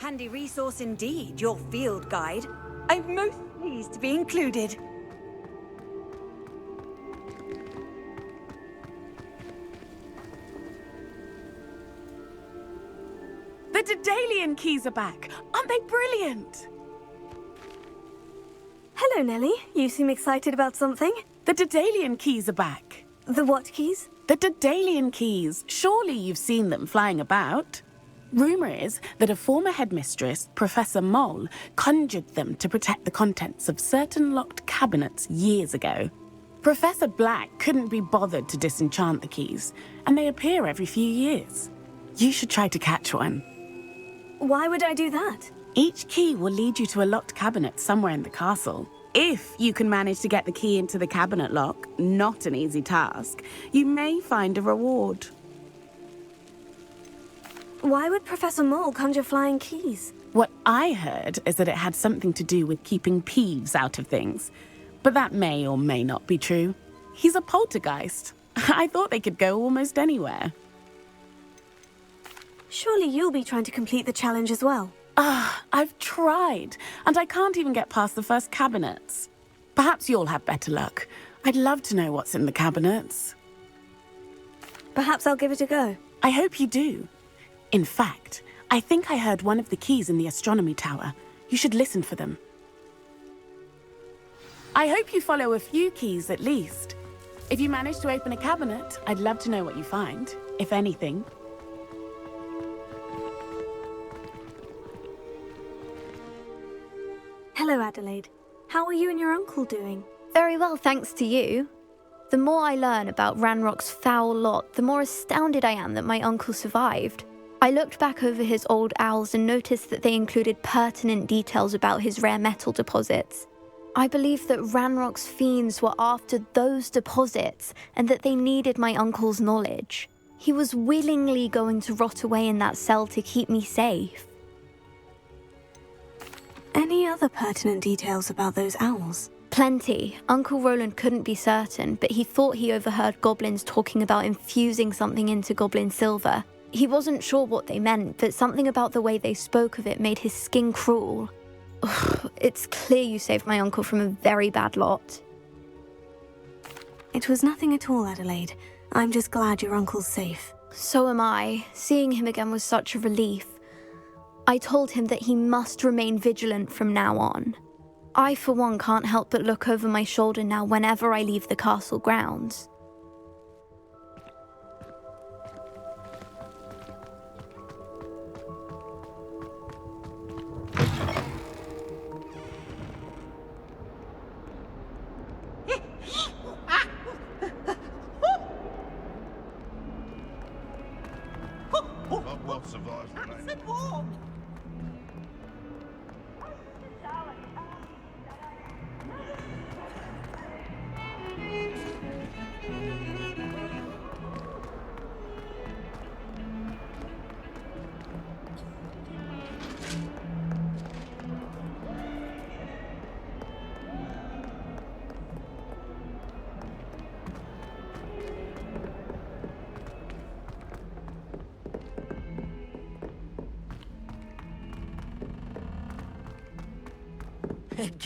Handy resource indeed, your field guide. I'm most pleased to be included. The Dedalian keys are back! Aren't they brilliant? Hello, Nellie. You seem excited about something. The Dedalian keys are back. The what keys? The Dedalian keys. Surely you've seen them flying about. Rumour is that a former headmistress, Professor Mole, conjured them to protect the contents of certain locked cabinets years ago. Professor Black couldn't be bothered to disenchant the keys, and they appear every few years. You should try to catch one. Why would I do that? Each key will lead you to a locked cabinet somewhere in the castle. If you can manage to get the key into the cabinet lock, not an easy task, you may find a reward. Why would Professor Mole conjure flying keys? What I heard is that it had something to do with keeping Peeves out of things. But that may or may not be true. He's a poltergeist. I thought they could go almost anywhere. Surely you'll be trying to complete the challenge as well. I've tried, and I can't even get past the first cabinets. Perhaps you'll have better luck. I'd love to know what's in the cabinets. Perhaps I'll give it a go. I hope you do. In fact, I think I heard one of the keys in the astronomy tower. You should listen for them. I hope you follow a few keys at least. If you manage to open a cabinet, I'd love to know what you find, if anything. Hello, Adelaide. How are you and your uncle doing? Very well, thanks to you. The more I learn about Ranrock's foul lot, the more astounded I am that my uncle survived. I looked back over his old owls and noticed that they included pertinent details about his rare metal deposits. I believe that Ranrock's fiends were after those deposits and that they needed my uncle's knowledge. He was willingly going to rot away in that cell to keep me safe. Any other pertinent details about those owls? Plenty. Uncle Roland couldn't be certain, but he thought he overheard goblins talking about infusing something into goblin silver. He wasn't sure what they meant, but something about the way they spoke of it made his skin crawl. It's clear you saved my uncle from a very bad lot. It was nothing at all, Adelaide. I'm just glad your uncle's safe. So am I. Seeing him again was such a relief. I told him that he must remain vigilant from now on. I, for one, can't help but look over my shoulder now whenever I leave the castle grounds. What survived the rain?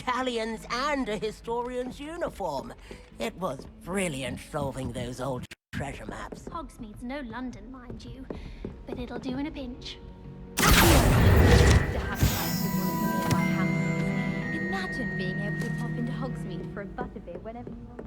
Galleons and a historian's uniform. It was brilliant solving those old treasure maps. Hogsmeade's no London, mind you, but it'll do in a pinch. Imagine being able to pop into Hogsmeade for a butterbeer whenever you want.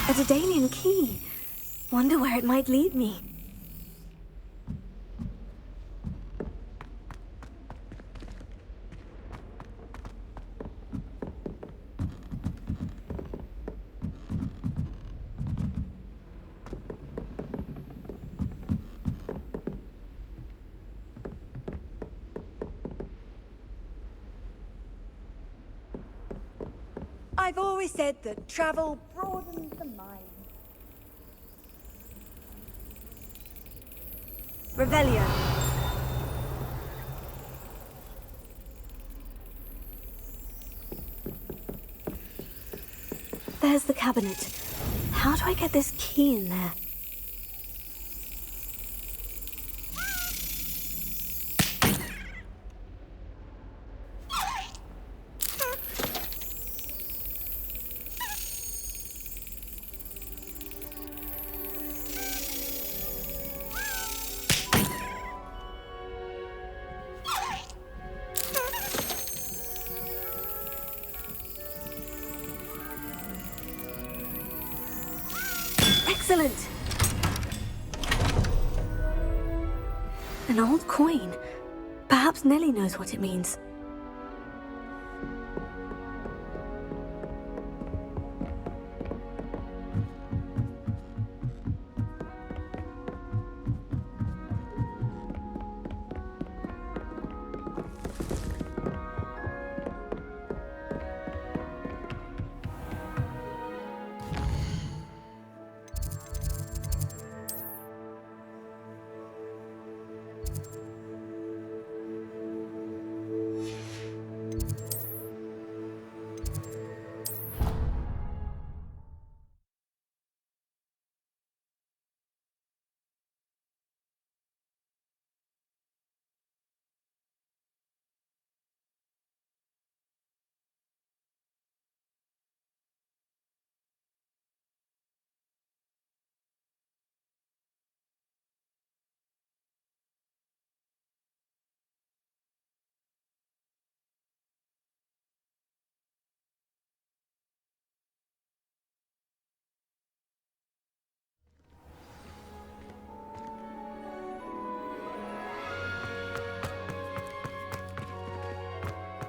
A Dedalian key. Wonder where it might lead me. I've always said that travel broadens the mind. Revelio. There's the cabinet. How do I get this key in there? Excellent! An old coin. Perhaps Nellie knows what it means.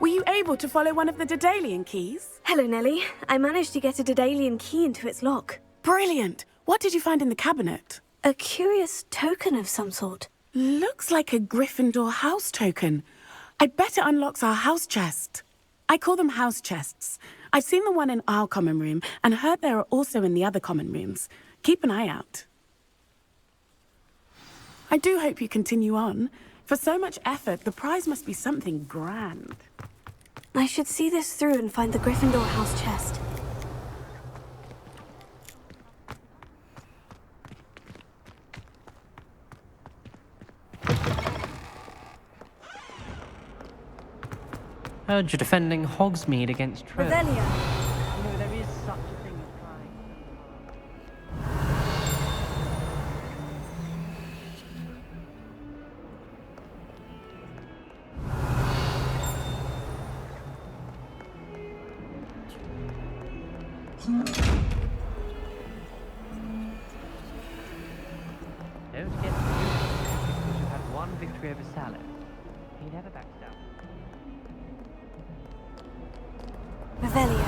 Were you able to follow one of the Dedalian keys? Hello, Nellie. I managed to get a Dedalian key into its lock. Brilliant! What did you find in the cabinet? A curious token of some sort. Looks like a Gryffindor house token. I bet it unlocks our house chest. I call them house chests. I've seen the one in our common room and heard there are also in the other common rooms. Keep an eye out. I do hope you continue on. For so much effort, the prize must be something grand. I should see this through and find the Gryffindor house chest. Heard you're defending Hogsmeade against Trent. Revelio. No, there is such a thing as trying. Don't get confused because you had one victory over Salad. He never backs down. Revelio.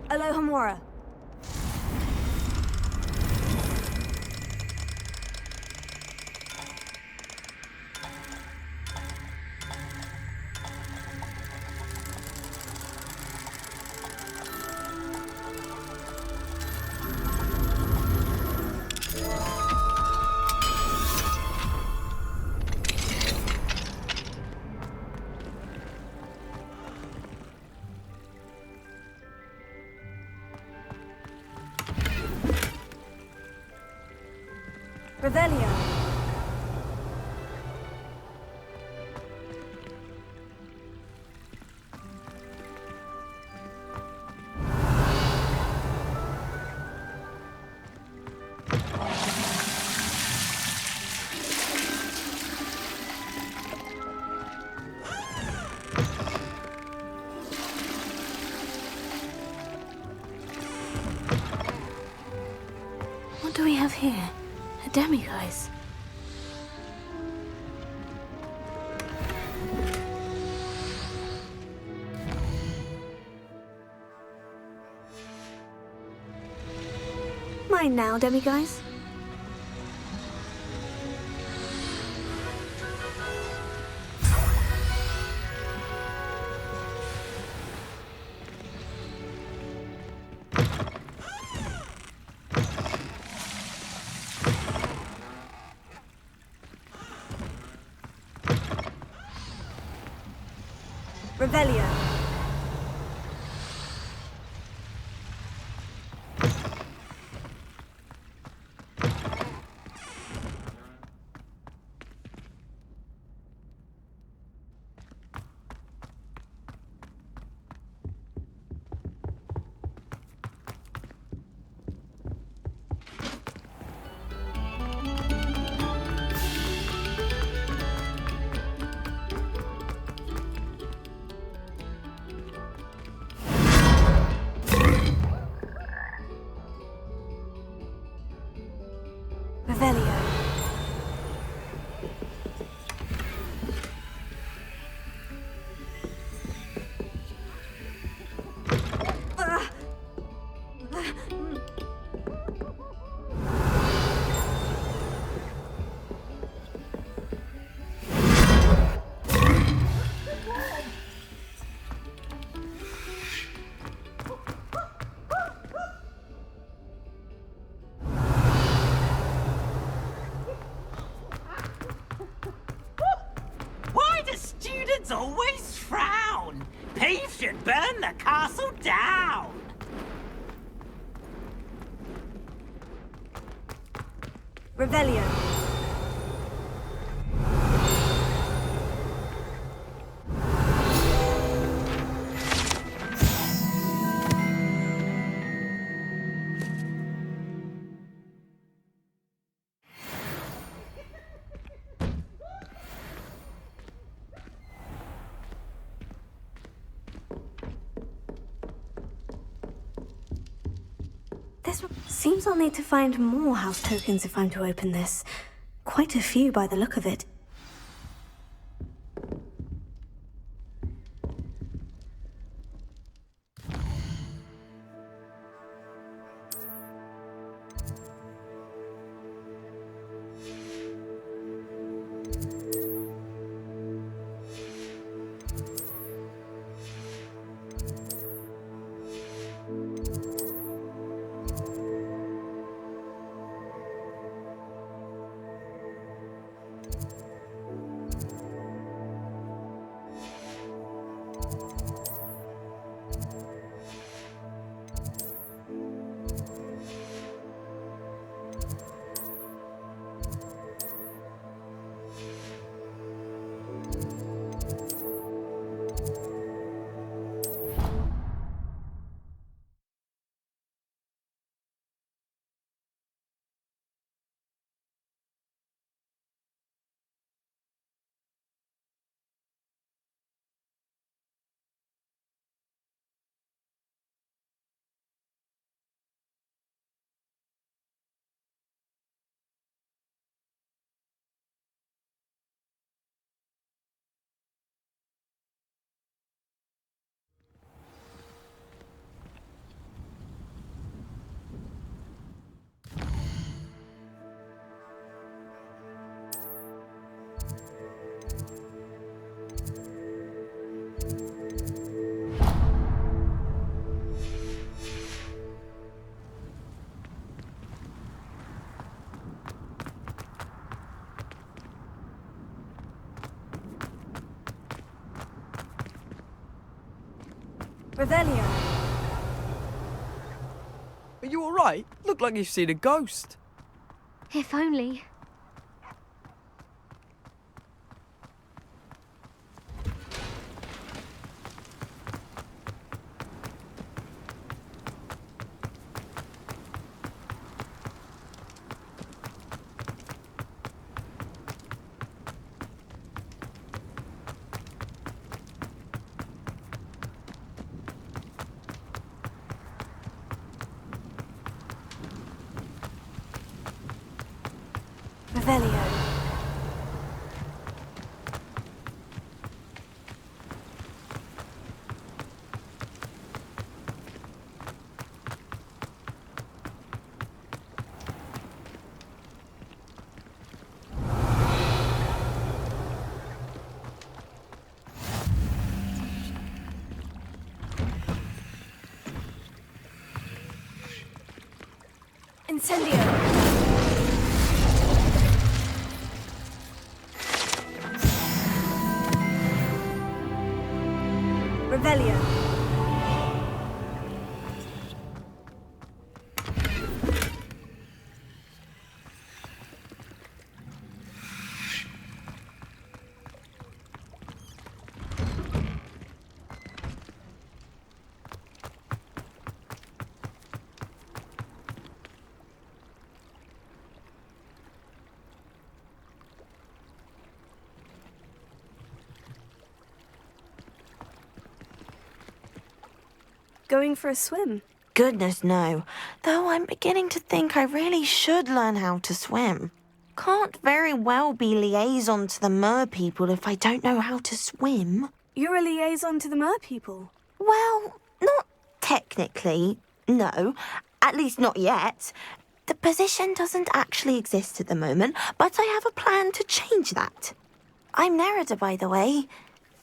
Alohomora. Revelio. What do we have here? A demiguise. Mine now, demiguise. Revelio. Revelio. Why do students always frown? Peeves should burn the castle down. Revelio. This seems I'll need to find more house tokens if I'm to open this. Quite a few by the look of it. Revelio. Are you alright? Look like you've seen a ghost. If only. Revelio. Incendio. Revelio. Going for a swim? Goodness, no. Though I'm beginning to think I really should learn how to swim. Can't very well be liaison to the mer people if I don't know how to swim. You're a liaison to the mer people? Well, not technically, no. At least not yet. The position doesn't actually exist at the moment, but I have a plan to change that. I'm Nerida, by the way.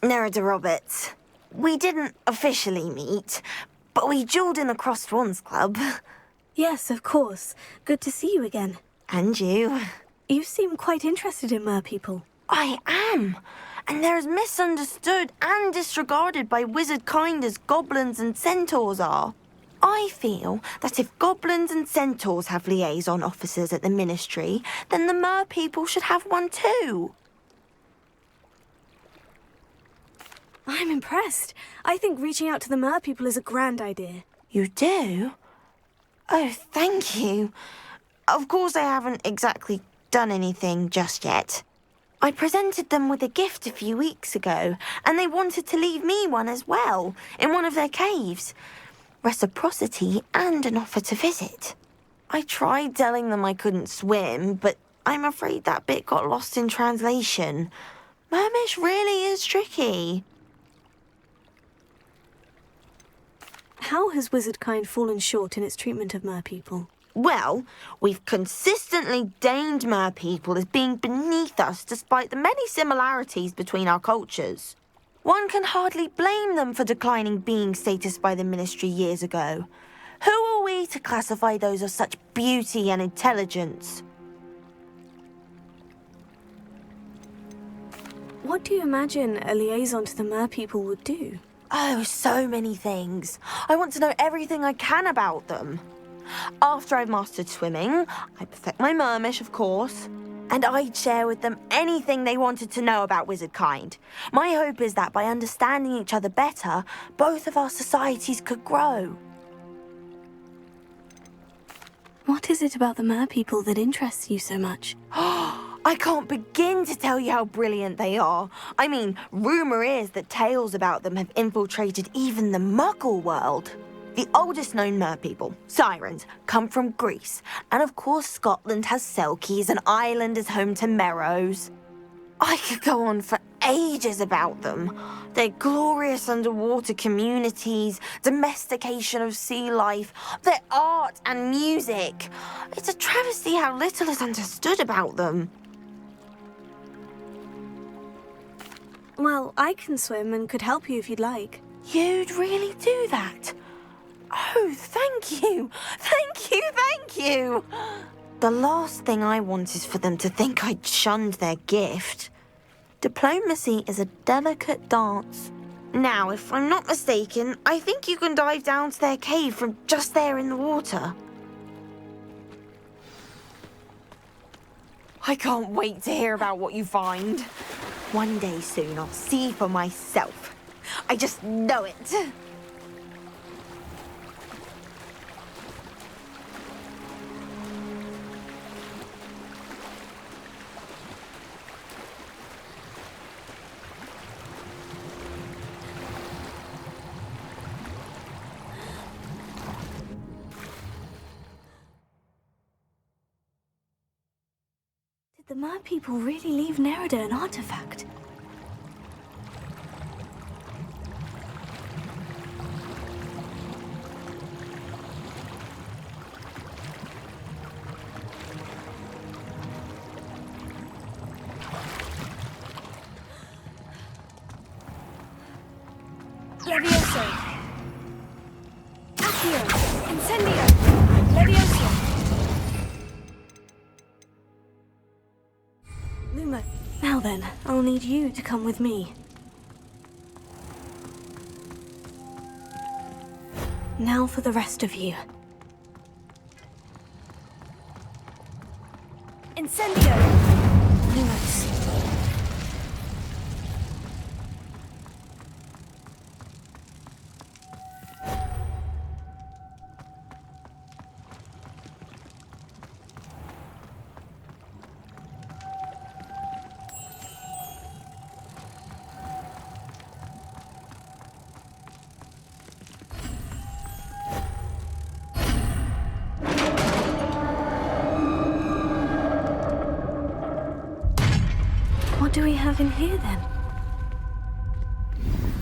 Nerida Roberts. We didn't officially meet, but we duelled in the Crossed Swans Club. Yes, of course. Good to see you again. And you. You seem quite interested in mer people. I am. And they're as misunderstood and disregarded by wizard kind as goblins and centaurs are. I feel that if goblins and centaurs have liaison officers at the ministry, then the mer people should have one too. I'm impressed. I think reaching out to the mer people is a grand idea. You do? Oh, thank you. Of course I haven't exactly done anything just yet. I presented them with a gift a few weeks ago, and they wanted to leave me one as well, in one of their caves. Reciprocity and an offer to visit. I tried telling them I couldn't swim, but I'm afraid that bit got lost in translation. Mermish really is tricky. How has wizardkind fallen short in its treatment of mer people? Well, we've consistently deigned mer people as being beneath us despite the many similarities between our cultures. One can hardly blame them for declining being status by the ministry years ago. Who are we to classify those of such beauty and intelligence? What do you imagine a liaison to the mer people would do? Oh, so many things. I want to know everything I can about them. After I've mastered swimming, I perfect my mermish, of course, and I'd share with them anything they wanted to know about wizardkind. My hope is that by understanding each other better, both of our societies could grow. What is it about the mer people that interests you so much? I can't begin to tell you how brilliant they are. I mean, rumour is that tales about them have infiltrated even the Muggle world. The oldest known mer people, sirens, come from Greece. And of course Scotland has Selkies and Ireland is home to Merrows. I could go on for ages about them. Their glorious underwater communities, domestication of sea life, their art and music. It's a travesty how little is understood about them. Well, I can swim and could help you if you'd like. You'd really do that? Oh, thank you! Thank you, thank you! The last thing I want is for them to think I'd shunned their gift. Diplomacy is a delicate dance. Now, if I'm not mistaken, I think you can dive down to their cave from just there in the water. I can't wait to hear about what you find. One day soon, I'll see for myself. I just know it. Did the mer people really leave Nerida an artifact? Levioso! Accio! Incendio! Levioso! Luma. Now then, I'll need you to come with me. Now for the rest of you. Incendio! Lumos. What do we have in here, then?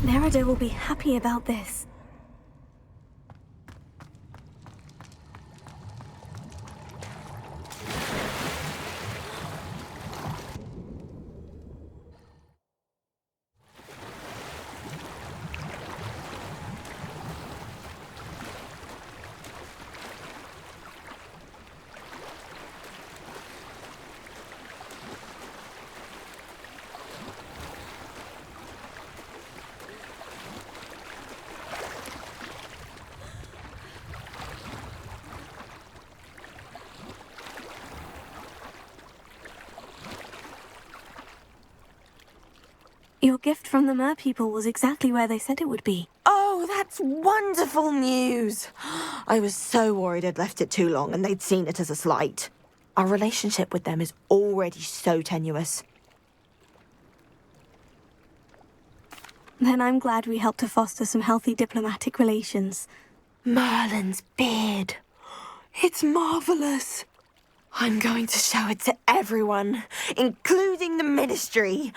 Nerida will be happy about this. Your gift from the mer people was exactly where they said it would be. Oh, that's wonderful news! I was so worried I'd left it too long and they'd seen it as a slight. Our relationship with them is already so tenuous. Then I'm glad we helped to foster some healthy diplomatic relations. Merlin's beard. It's marvelous. I'm going to show it to everyone, including the Ministry.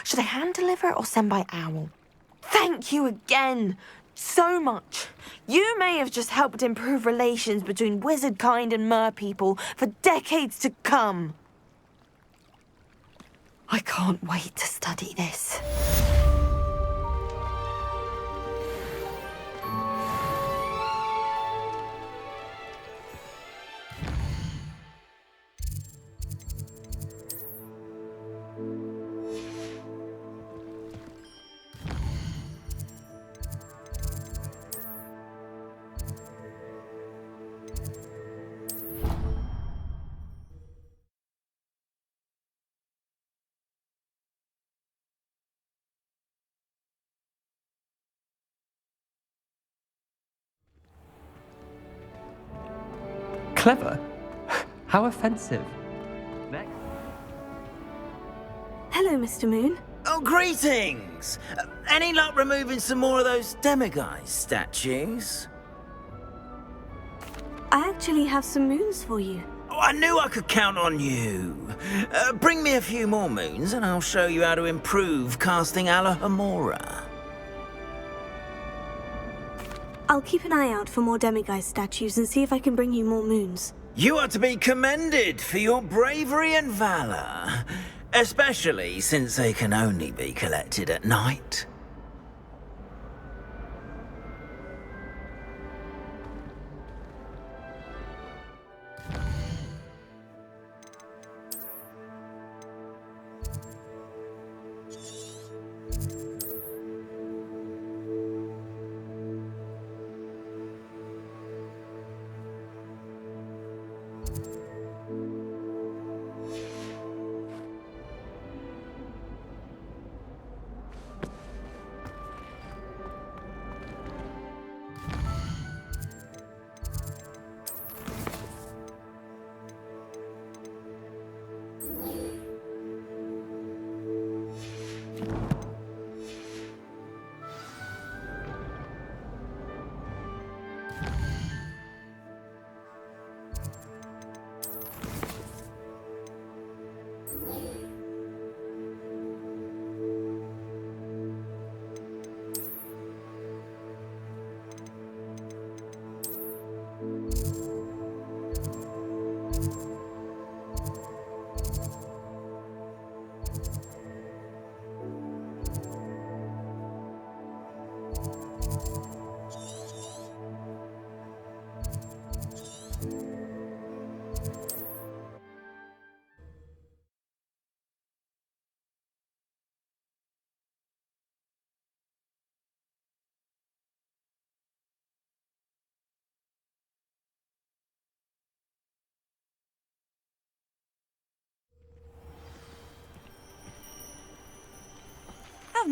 Should I hand deliver it or send by owl? Thank you again so much. You may have just helped improve relations between wizard kind and mer people for decades to come. I can't wait to study this. Clever? How offensive. Next. Hello, Mr. Moon. Oh, greetings! Any luck removing some more of those demiguise statues? I actually have some moons for you. Oh, I knew I could count on you. Bring me a few more moons and I'll show you how to improve casting Alohomora. I'll keep an eye out for more demiguise statues and see if I can bring you more moons. You are to be commended for your bravery and valor, especially since they can only be collected at night.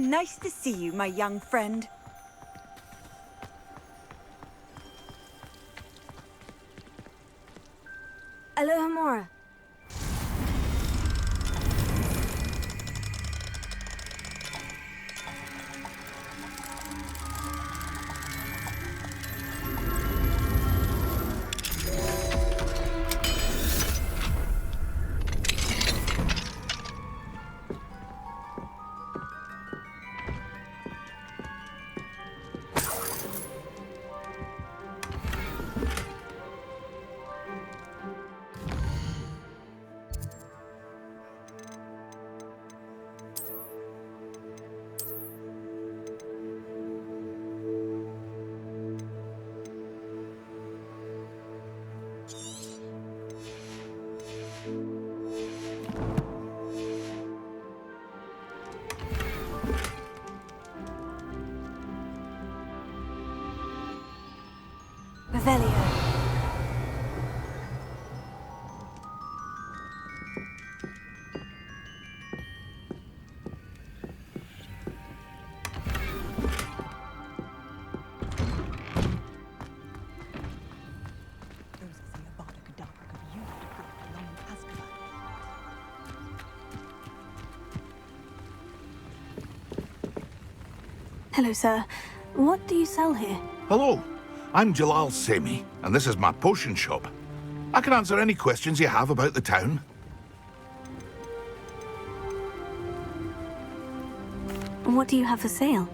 nice to see you, my young friend. Alohomora. Revelio. Hello, sir. What do you sell here? Hello, I'm Jalal Semi, and this is my potion shop. I can answer any questions you have about the town. What do you have for sale?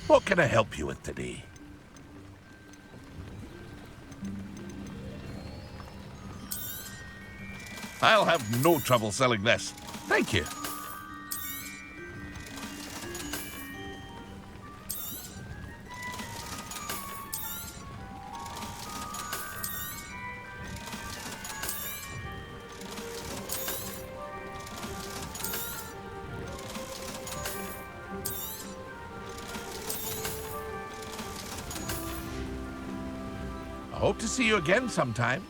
What can I help you with today? I'll have no trouble selling this. Thank you. I hope to see you again sometime.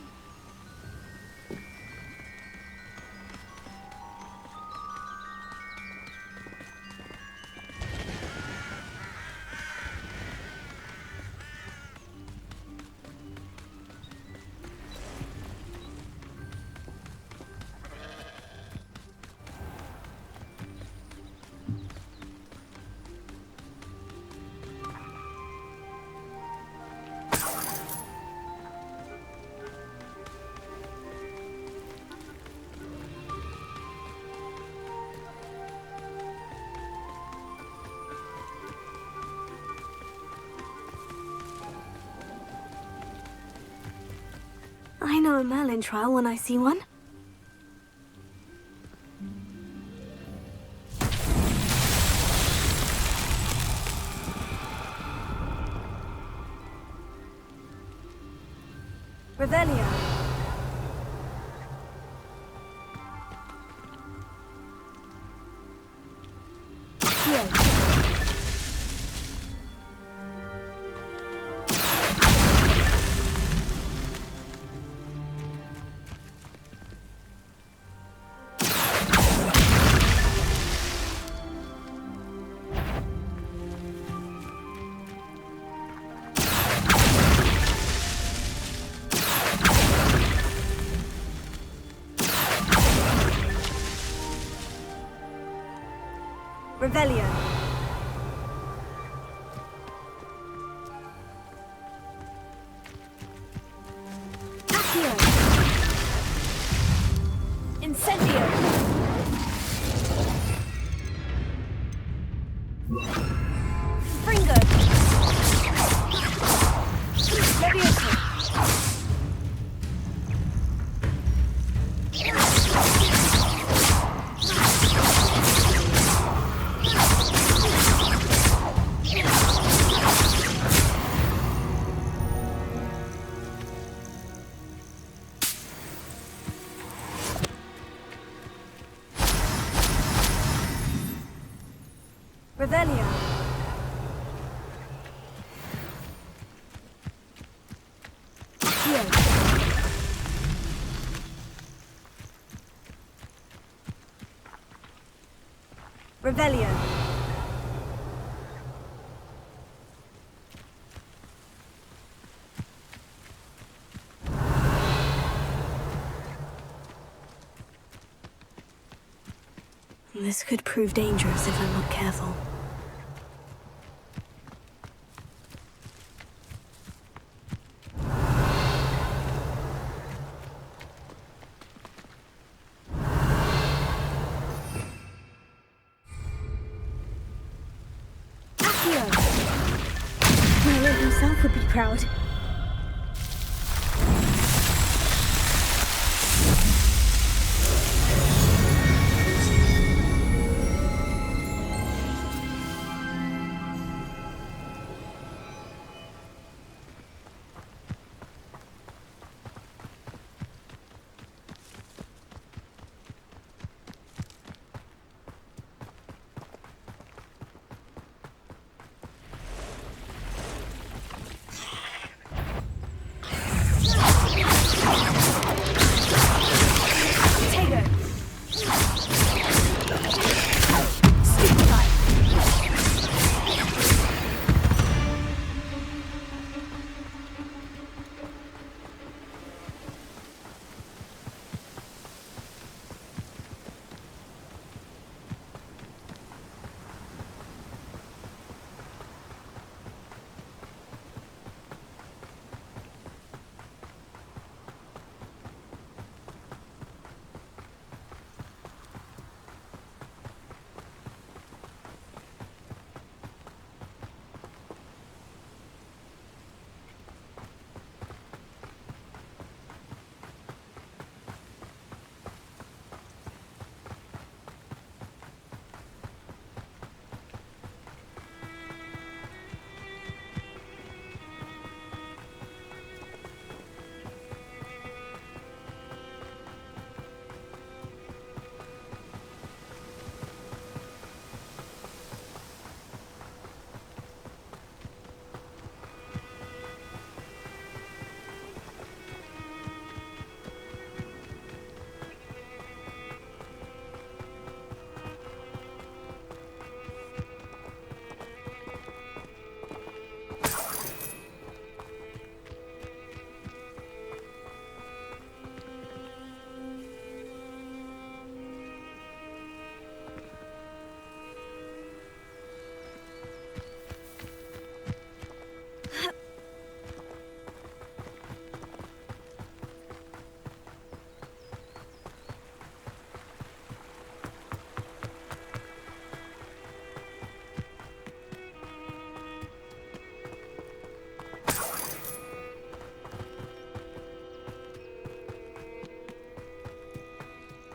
I know a Merlin trial when I see one. Revelio. Revelio. Accio. Incendio. Fringo. Leviosa. Revelio. Accio. Revelio. This could prove dangerous if I'm not careful. My lord himself would be proud.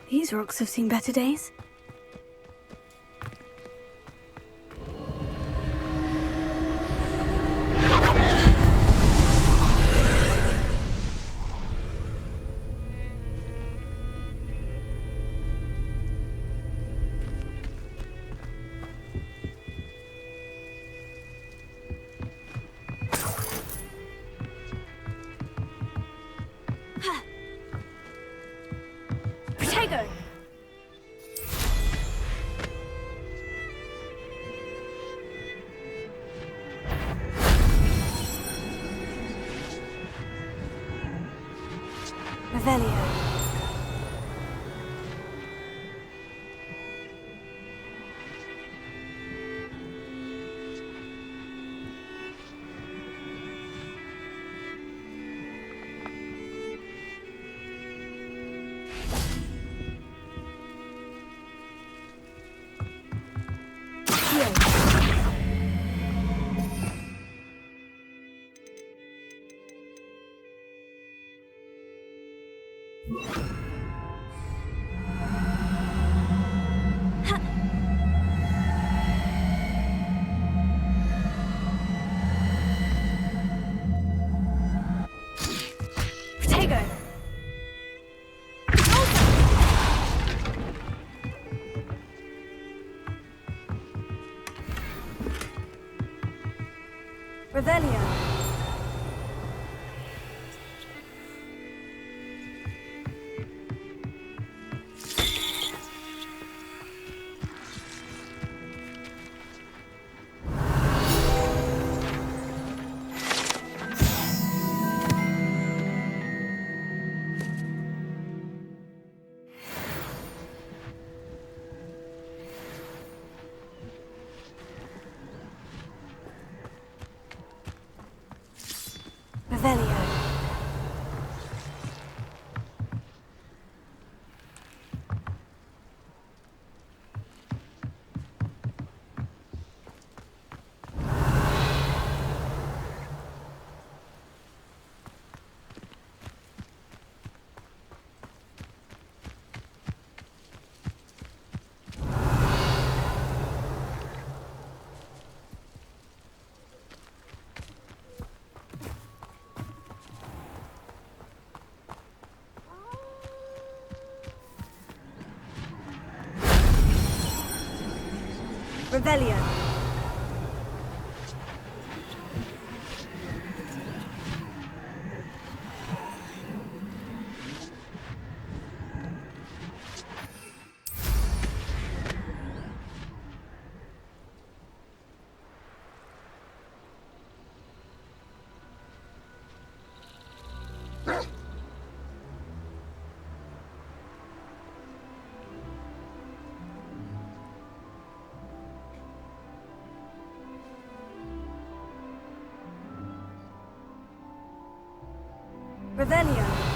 These rocks have seen better days. Revelio. Revelio. Revelio. Revelio.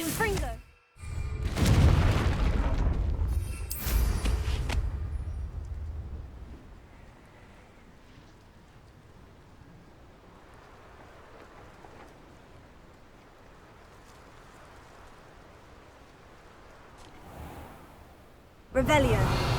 Confringo. Revelio.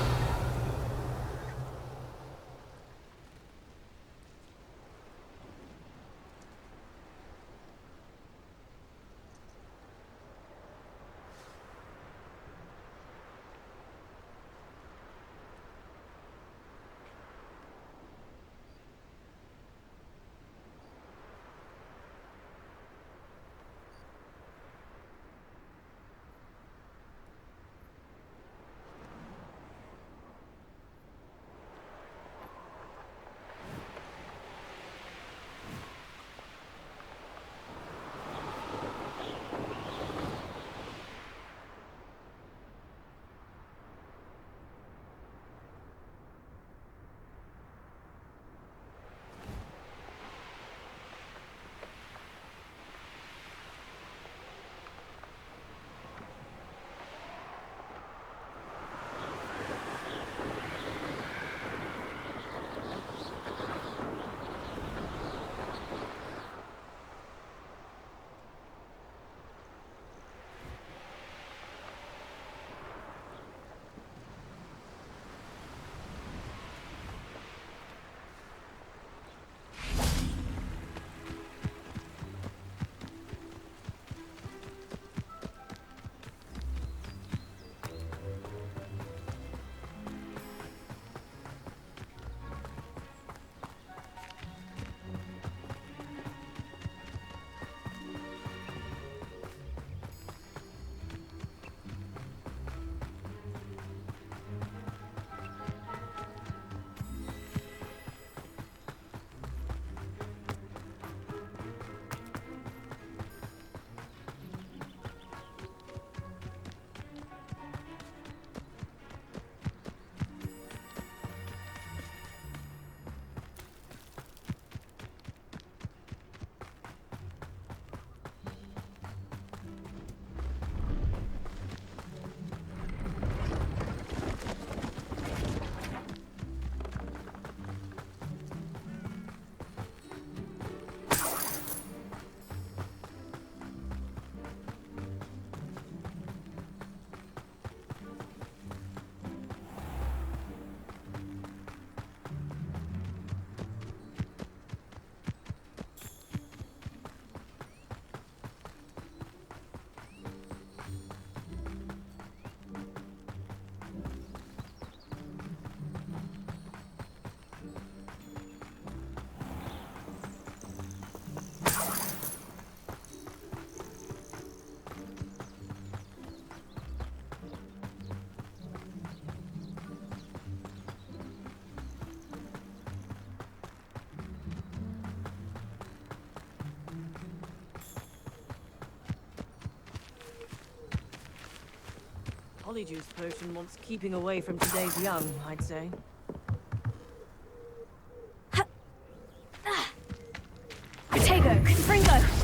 Polyjuice potion wants keeping away from today's young, I'd say. Potato, Confringo!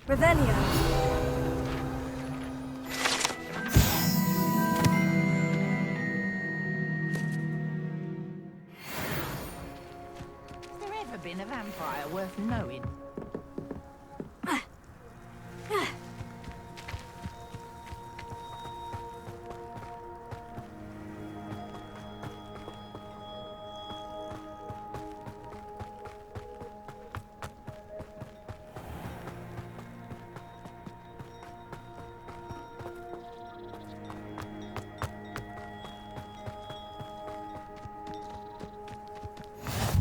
Revelio. Has there ever been a vampire worth knowing?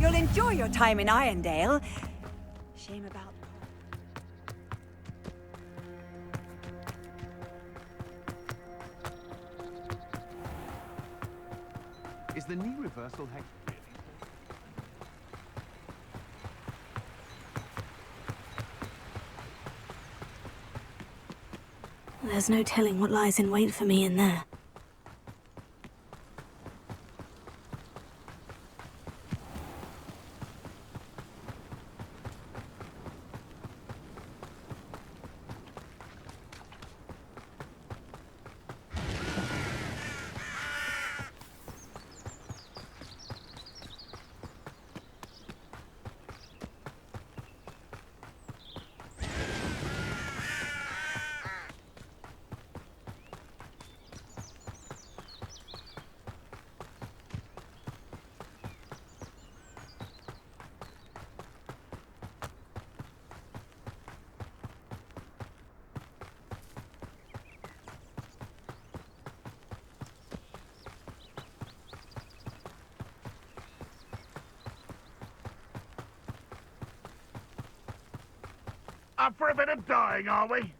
You'll enjoy your time in Irondale. Shame about... Is the knee reversal hex really? There's no telling what lies in wait for me in there. Up for a bit of dying, are we?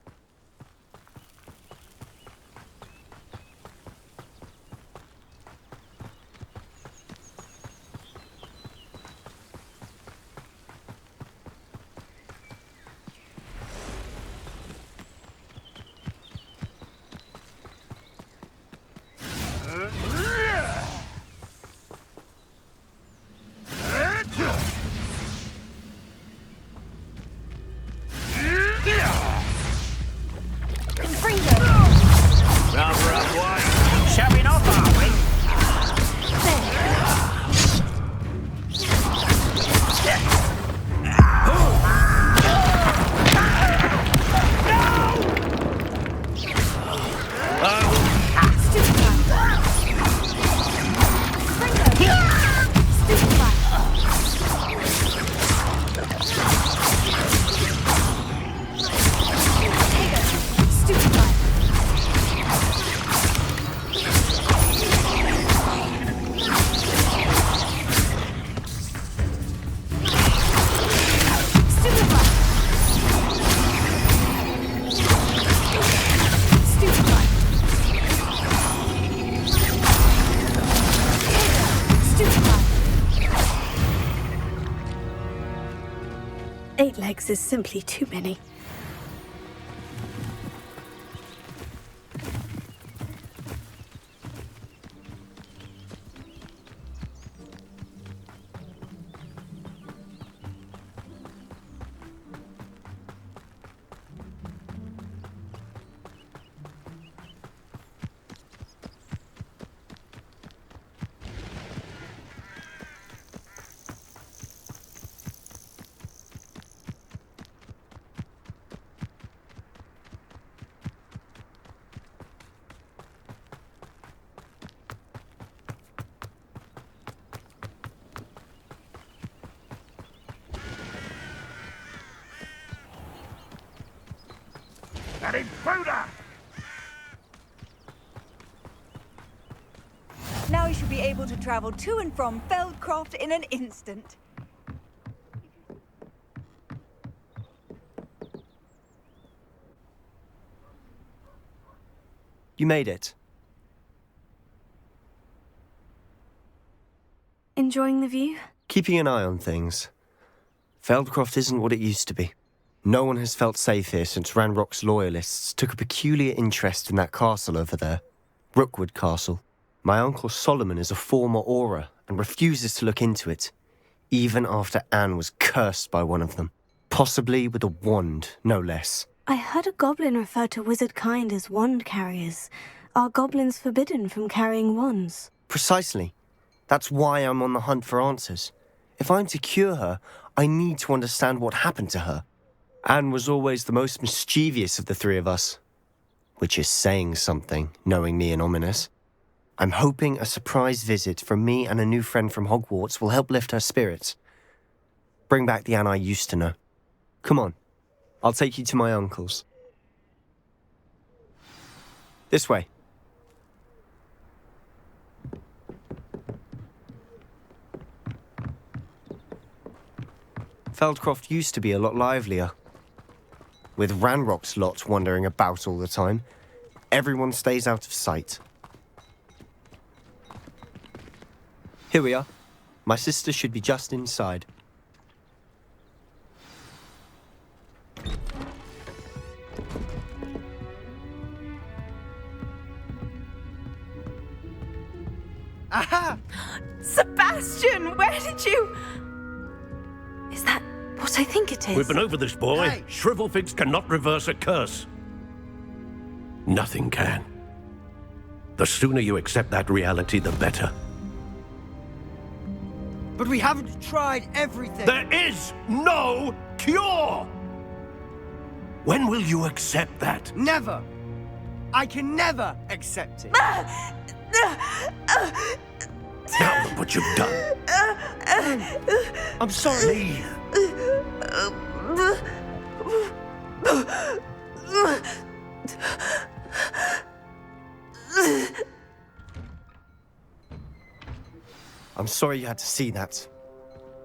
Is simply too many. That intruder! Now you should be able to travel to and from Feldcroft in an instant. You made it. Enjoying the view? Keeping an eye on things. Feldcroft isn't what it used to be. No one has felt safe here since Ranrock's loyalists took a peculiar interest in that castle over there. Rookwood Castle. My uncle Solomon is a former Auror and refuses to look into it, even after Anne was cursed by one of them. Possibly with a wand, no less. I heard a goblin refer to wizard kind as wand carriers. Are goblins forbidden from carrying wands? Precisely. That's why I'm on the hunt for answers. If I'm to cure her, I need to understand what happened to her. Anne was always the most mischievous of the three of us. Which is saying something, knowing me and ominous. I'm hoping a surprise visit from me and a new friend from Hogwarts will help lift her spirits. Bring back the Anne I used to know. Come on, I'll take you to my uncle's. This way. Feldcroft used to be a lot livelier. With Ranrock's lot wandering about all the time, everyone stays out of sight. Here we are. My sister should be just inside. Aha! Sebastian, where did you... Is that what I think it is? We've been over this, boy. Hey. Shrivelfigs cannot reverse a curse. Nothing can. The sooner you accept that reality, the better. But we haven't tried everything. There is no cure! When will you accept that? Never. I can never accept it. Now look what you've done. I'm sorry. Leave. I'm sorry you had to see that.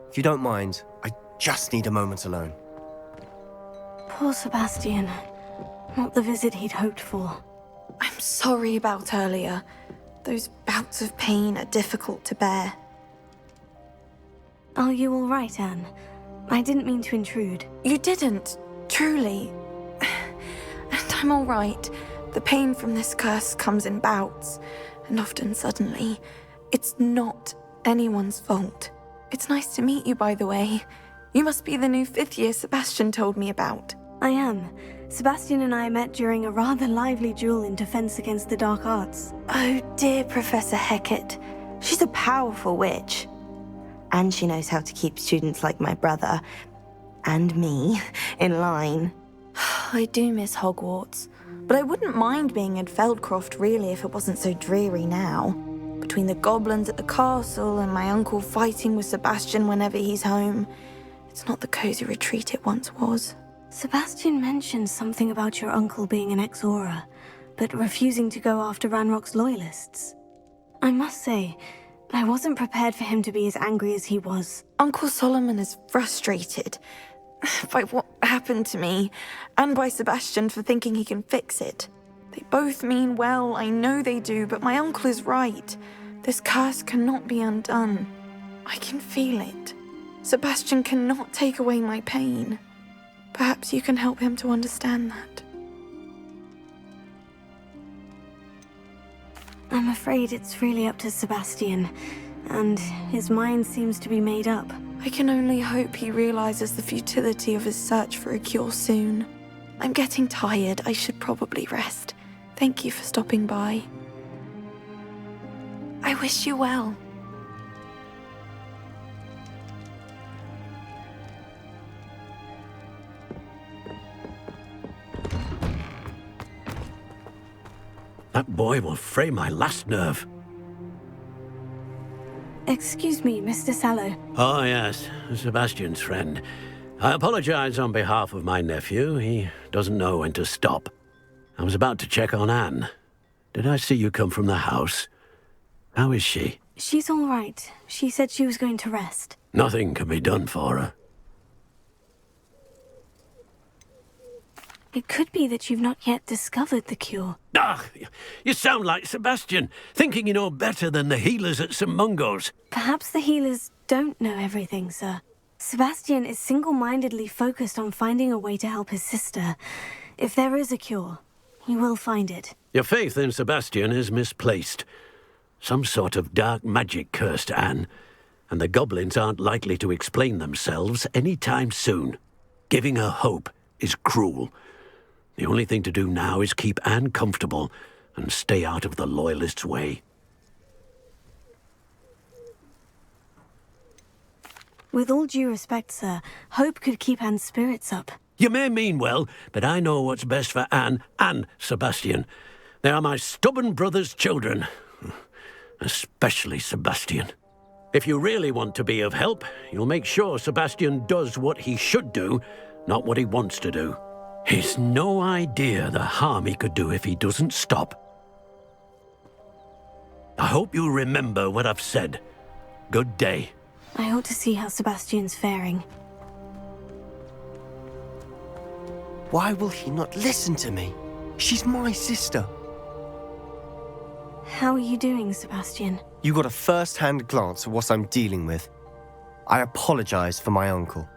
If you don't mind, I just need a moment alone. Poor Sebastian. Not the visit he'd hoped for. I'm sorry about earlier. Those bouts of pain are difficult to bear. Are you all right, Anne? I didn't mean to intrude. You didn't, truly. And I'm all right. The pain from this curse comes in bouts, and often suddenly. It's not anyone's fault. It's nice to meet you, by the way. You must be the new 5th year Sebastian told me about. I am. Sebastian and I met during a rather lively duel in defense against the dark arts. Oh dear, Professor Hecat. She's a powerful witch. And she knows how to keep students like my brother, and me, in line. I do miss Hogwarts, but I wouldn't mind being in Feldcroft really if it wasn't so dreary now. Between the goblins at the castle and my uncle fighting with Sebastian whenever he's home, it's not the cozy retreat it once was. Sebastian mentioned something about your uncle being an ex-Auror, but refusing to go after Ranrock's loyalists. I must say, I wasn't prepared for him to be as angry as he was. Uncle Solomon is frustrated by what happened to me, and by Sebastian for thinking he can fix it. They both mean well, I know they do, but my uncle is right. This curse cannot be undone. I can feel it. Sebastian cannot take away my pain. Perhaps you can help him to understand that. I'm afraid it's really up to Sebastian, and his mind seems to be made up. I can only hope he realizes the futility of his search for a cure soon. I'm getting tired. I should probably rest. Thank you for stopping by. I wish you well. That boy will fray my last nerve. Excuse me, Mr. Sallow. Oh, yes, Sebastian's friend. I apologize on behalf of my nephew. He doesn't know when to stop. I was about to check on Anne. Did I see you come from the house? How is she? She's all right. She said she was going to rest. Nothing can be done for her. It could be that you've not yet discovered the cure. Ah, you sound like Sebastian, thinking you know better than the healers at St. Mungo's. Perhaps the healers don't know everything, sir. Sebastian is single-mindedly focused on finding a way to help his sister. If there is a cure, he will find it. Your faith in Sebastian is misplaced. Some sort of dark magic cursed Anne, and the goblins aren't likely to explain themselves any time soon. Giving her hope is cruel. The only thing to do now is keep Anne comfortable and stay out of the Loyalists' way. With all due respect, sir, hope could keep Anne's spirits up. You may mean well, but I know what's best for Anne and Sebastian. They are my stubborn brother's children. Especially Sebastian. If you really want to be of help, you'll make sure Sebastian does what he should do, not what he wants to do. He's no idea the harm he could do if he doesn't stop. I hope you'll remember what I've said. Good day. I ought to see how Sebastian's faring. Why will he not listen to me? She's my sister. How are you doing, Sebastian? You got a first-hand glance at what I'm dealing with. I apologize for my uncle.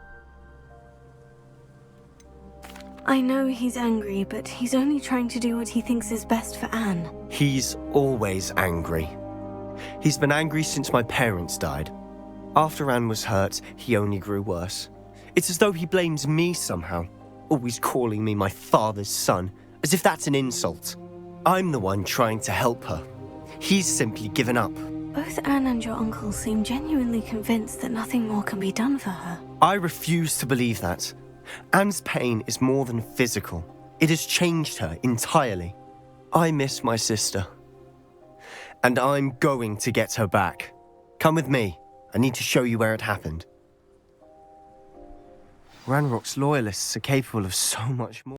I know he's angry, but he's only trying to do what he thinks is best for Anne. He's always angry. He's been angry since my parents died. After Anne was hurt, he only grew worse. It's as though he blames me somehow, always calling me my father's son, as if that's an insult. I'm the one trying to help her. He's simply given up. Both Anne and your uncle seem genuinely convinced that nothing more can be done for her. I refuse to believe that. Anne's pain is more than physical. It has changed her entirely. I miss my sister. And I'm going to get her back. Come with me. I need to show you where it happened. Ranrock's loyalists are capable of so much more.